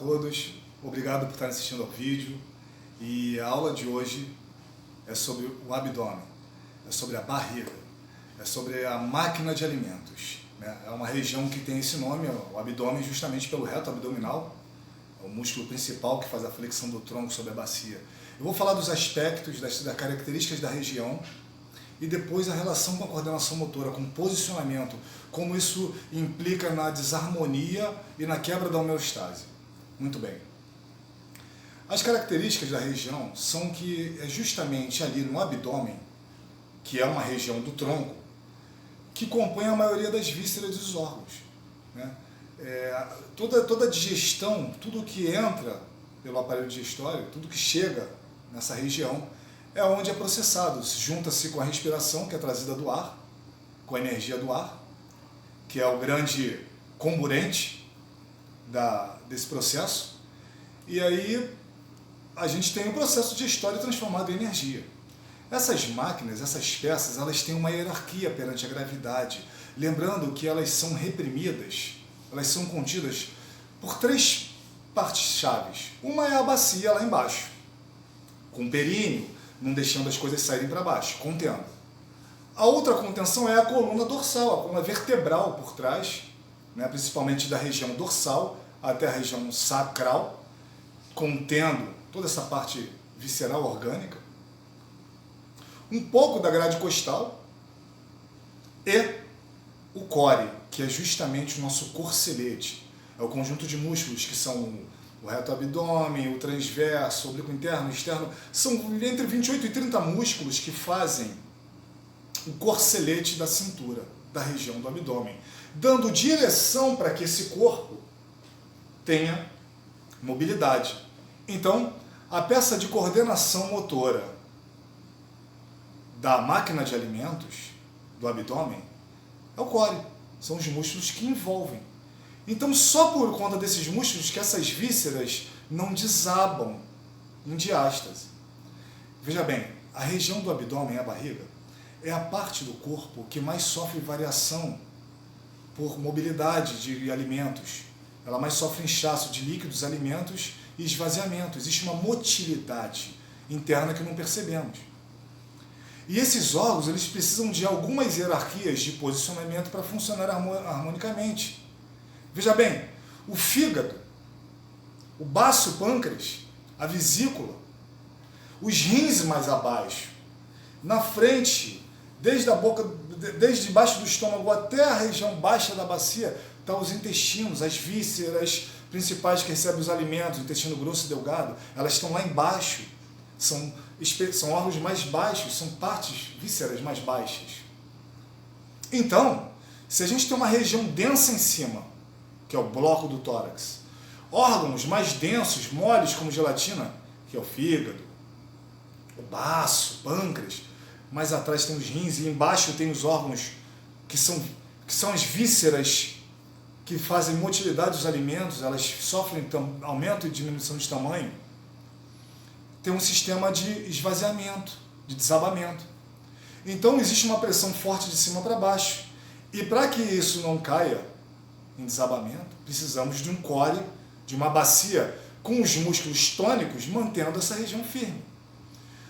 todos, obrigado por estarem assistindo ao vídeo. E a aula de hoje é sobre o abdômen, é sobre a barriga, é sobre a máquina de alimentos, né? É uma região que tem esse nome, o abdômen, justamente pelo reto abdominal, é o músculo principal que faz a flexão do tronco sobre a bacia. Eu vou falar dos aspectos, das características da região e depois a relação com a coordenação motora, com o posicionamento, como isso implica na desarmonia e na quebra da homeostase. Muito bem. As características da região são que é justamente ali no abdômen, que é uma região do tronco, que compõe a maioria das vísceras dos órgãos, né? Toda a digestão, tudo que entra pelo aparelho digestório, tudo que chega nessa região, é onde é processado. Junta-se com a respiração, que é trazida do ar, com a energia do ar, que é o grande comburente desse processo, e aí a gente tem o processo digestório transformado em energia. Essas máquinas, essas peças, elas têm uma hierarquia perante a gravidade, lembrando que elas são reprimidas, elas são contidas por três partes chaves. Uma é a bacia lá embaixo, com o períneo, não deixando as coisas saírem para baixo, contendo. A outra contenção é a coluna dorsal, a coluna vertebral por trás, né, principalmente da região dorsal até a região sacral, contendo toda essa parte visceral orgânica, um pouco da grade costal e o core, que é justamente o nosso corcelete. É o conjunto de músculos que são o reto abdômen, o transverso, o oblíquo interno, o externo. São entre 28 e 30 músculos que fazem o corcelete da cintura, da região do abdômen, dando direção para que esse corpo tenha mobilidade. Então, a peça de coordenação motora da máquina de alimentos, do abdômen, é o core. São os músculos que envolvem. Então, só por conta desses músculos que essas vísceras não desabam em diástase. Veja bem, a região do abdômen, a barriga, é a parte do corpo que mais sofre variação por mobilidade de alimentos. Ela mais sofre inchaço de líquidos, alimentos e esvaziamento. Existe uma motilidade interna que não percebemos. E esses órgãos, eles precisam de algumas hierarquias de posicionamento para funcionar harmonicamente. Veja bem, o fígado, o baço pâncreas, a vesícula, os rins mais abaixo, na frente, desde a boca, desde debaixo do estômago até a região baixa da bacia, estão os intestinos, as vísceras principais que recebem os alimentos, o intestino grosso e delgado, elas estão lá embaixo, são órgãos mais baixos, são partes, vísceras mais baixas. Então, se a gente tem uma região densa em cima, que é o bloco do tórax, órgãos mais densos, moles como gelatina, que é o fígado, o baço, o pâncreas, mais atrás tem os rins e embaixo tem os órgãos que são as vísceras que fazem motilidade dos alimentos, elas sofrem aumento e diminuição de tamanho. Tem um sistema de esvaziamento, de desabamento. Então existe uma pressão forte de cima para baixo. E para que isso não caia em desabamento, precisamos de um core, de uma bacia com os músculos tônicos mantendo essa região firme.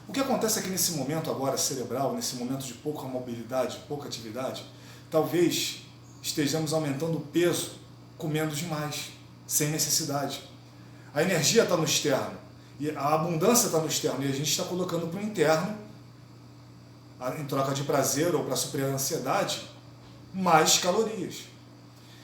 O que acontece é que nesse momento agora cerebral, nesse momento de pouca mobilidade, pouca atividade, talvez estejamos aumentando o peso, comendo demais, sem necessidade. A energia está no externo, e a abundância está no externo, e a gente está colocando para o interno, em troca de prazer ou para suprir a ansiedade, mais calorias.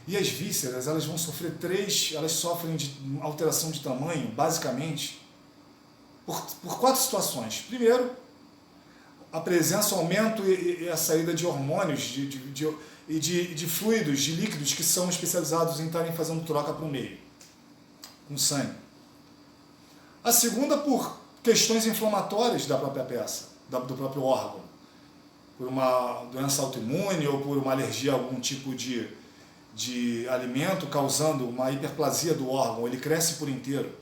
E as vísceras, elas vão sofrer elas sofrem de alteração de tamanho, basicamente, por quatro situações. Primeiro, a presença, o aumento e a saída de hormônios de fluidos, de líquidos que são especializados em estarem fazendo troca para o meio, com sangue. A segunda, por questões inflamatórias da própria peça, do próprio órgão, por uma doença autoimune ou por uma alergia a algum tipo de alimento, causando uma hiperplasia do órgão, ele cresce por inteiro.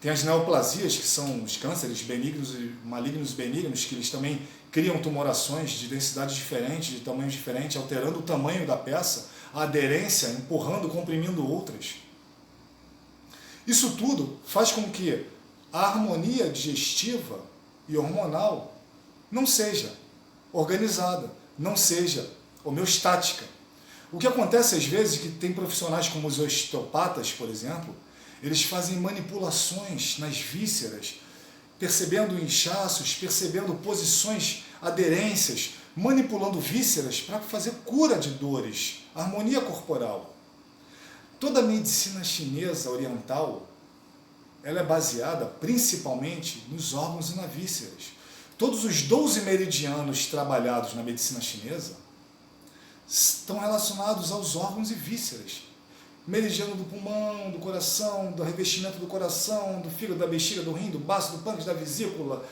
Tem as neoplasias, que são os cânceres benignos e malignos benignos, que eles também criam tumorações de densidade diferente, de tamanho diferente, alterando o tamanho da peça, a aderência, empurrando, comprimindo outras. Isso tudo faz com que a harmonia digestiva e hormonal não seja organizada, não seja homeostática. O que acontece às vezes é que tem profissionais como os osteopatas, por exemplo, eles fazem manipulações nas vísceras, percebendo inchaços, percebendo posições, aderências, manipulando vísceras para fazer cura de dores, harmonia corporal. Toda a medicina chinesa oriental, ela é baseada principalmente nos órgãos e nas vísceras. Todos os 12 meridianos trabalhados na medicina chinesa estão relacionados aos órgãos e vísceras. Meridiano do pulmão, do coração, do revestimento do coração, do fígado, da bexiga, do rim, do baço, do pâncreas, da vesícula,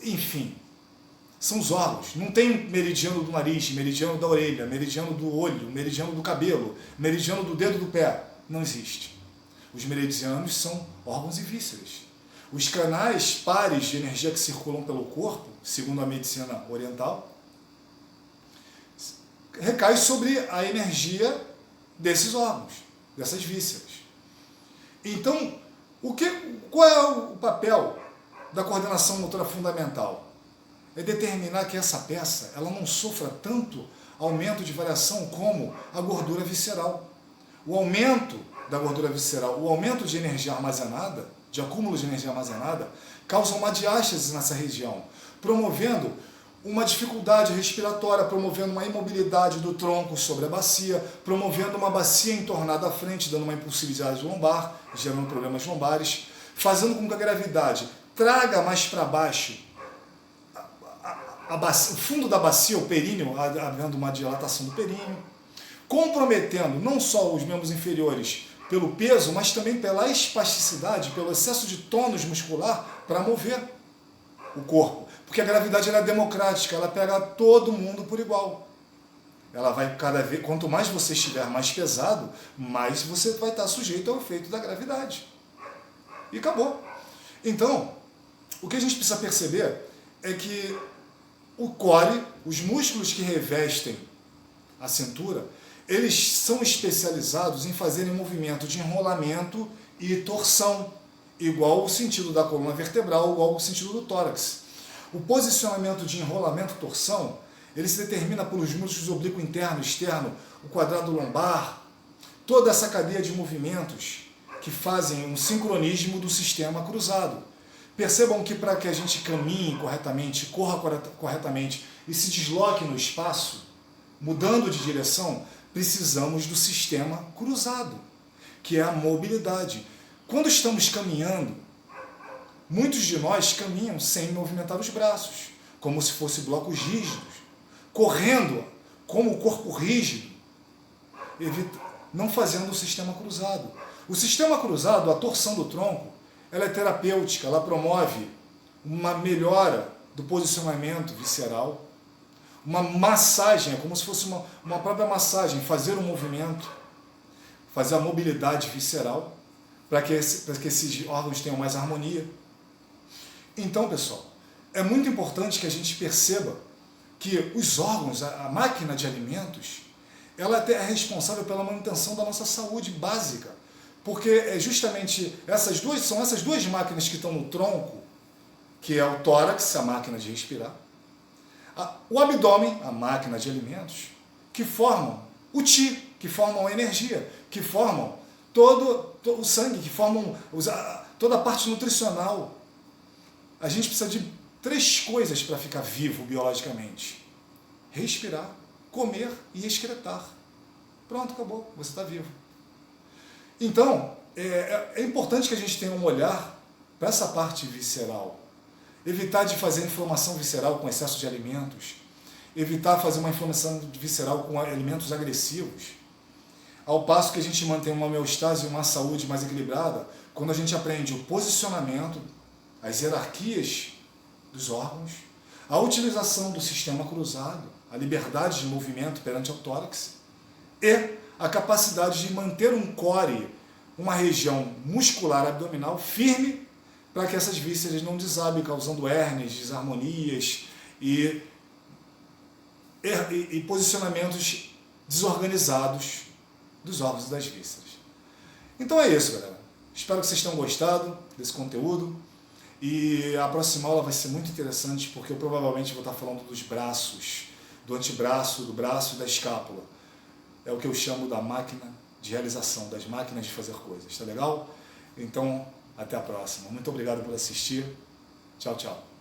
enfim. São os órgãos. Não tem meridiano do nariz, meridiano da orelha, meridiano do olho, meridiano do cabelo, meridiano do dedo do pé. Não existe. Os meridianos são órgãos e vísceras. Os canais pares de energia que circulam pelo corpo, segundo a medicina oriental, recai sobre a energia desses órgãos, dessas vísceras. Então, qual é o papel da coordenação motora fundamental? É determinar que essa peça ela não sofra tanto aumento de variação como a gordura visceral. O aumento da gordura visceral, o aumento de energia armazenada, de acúmulo de energia armazenada, causa uma diástase nessa região, promovendo uma dificuldade respiratória, promovendo uma imobilidade do tronco sobre a bacia, promovendo uma bacia entornada à frente, dando uma impulsividade lombar, gerando problemas lombares, fazendo com que a gravidade traga mais para baixo o fundo da bacia, o períneo, havendo uma dilatação do períneo, comprometendo não só os membros inferiores pelo peso, mas também pela espasticidade, pelo excesso de tônus muscular para mover o corpo. Porque a gravidade ela é democrática, ela pega todo mundo por igual. Ela vai cada vez, quanto mais você estiver mais pesado, mais você vai estar sujeito ao efeito da gravidade. E acabou. Então, o que a gente precisa perceber é que o core, os músculos que revestem a cintura, eles são especializados em fazerem movimento de enrolamento e torção, igual o sentido da coluna vertebral, igual o sentido do tórax. O posicionamento de enrolamento e torção, ele se determina pelos músculos oblíquo interno e externo, o quadrado lombar, toda essa cadeia de movimentos que fazem um sincronismo do sistema cruzado. Percebam que para que a gente caminhe corretamente, corra corretamente e se desloque no espaço, mudando de direção, precisamos do sistema cruzado, que é a mobilidade. Quando estamos caminhando, muitos de nós caminham sem movimentar os braços, como se fossem blocos rígidos, correndo como o corpo rígido, não fazendo o sistema cruzado. O sistema cruzado, a torção do tronco, ela é terapêutica, ela promove uma melhora do posicionamento visceral, uma massagem, é como se fosse uma própria massagem, fazer um movimento, fazer a mobilidade visceral, para que esses órgãos tenham mais harmonia. Então, pessoal, é muito importante que a gente perceba que os órgãos, a máquina de alimentos, ela é responsável pela manutenção da nossa saúde básica, porque é justamente essas duas máquinas que estão no tronco, que é o tórax, a máquina de respirar, o abdômen, a máquina de alimentos, que formam o Qi, que formam a energia, que formam todo o sangue, que formam toda a parte nutricional. A gente precisa de 3 coisas para ficar vivo biologicamente: respirar, comer e excretar. Pronto, acabou, você está vivo. Então, é importante que a gente tenha um olhar para essa parte visceral. Evitar de fazer inflamação visceral com excesso de alimentos. Evitar fazer uma inflamação visceral com alimentos agressivos. Ao passo que a gente mantém uma homeostase e uma saúde mais equilibrada, quando a gente aprende o posicionamento, as hierarquias dos órgãos, a utilização do sistema cruzado, a liberdade de movimento perante o tórax e a capacidade de manter um core, uma região muscular abdominal firme, para que essas vísceras não desabem, causando hérnias, desarmonias e posicionamentos desorganizados dos órgãos e das vísceras. Então é isso, galera. Espero que vocês tenham gostado desse conteúdo. E a próxima aula vai ser muito interessante, porque eu provavelmente vou estar falando dos braços, do antebraço, do braço e da escápula. É o que eu chamo da máquina de realização, das máquinas de fazer coisas, tá legal? Então, até a próxima. Muito obrigado por assistir. Tchau, tchau.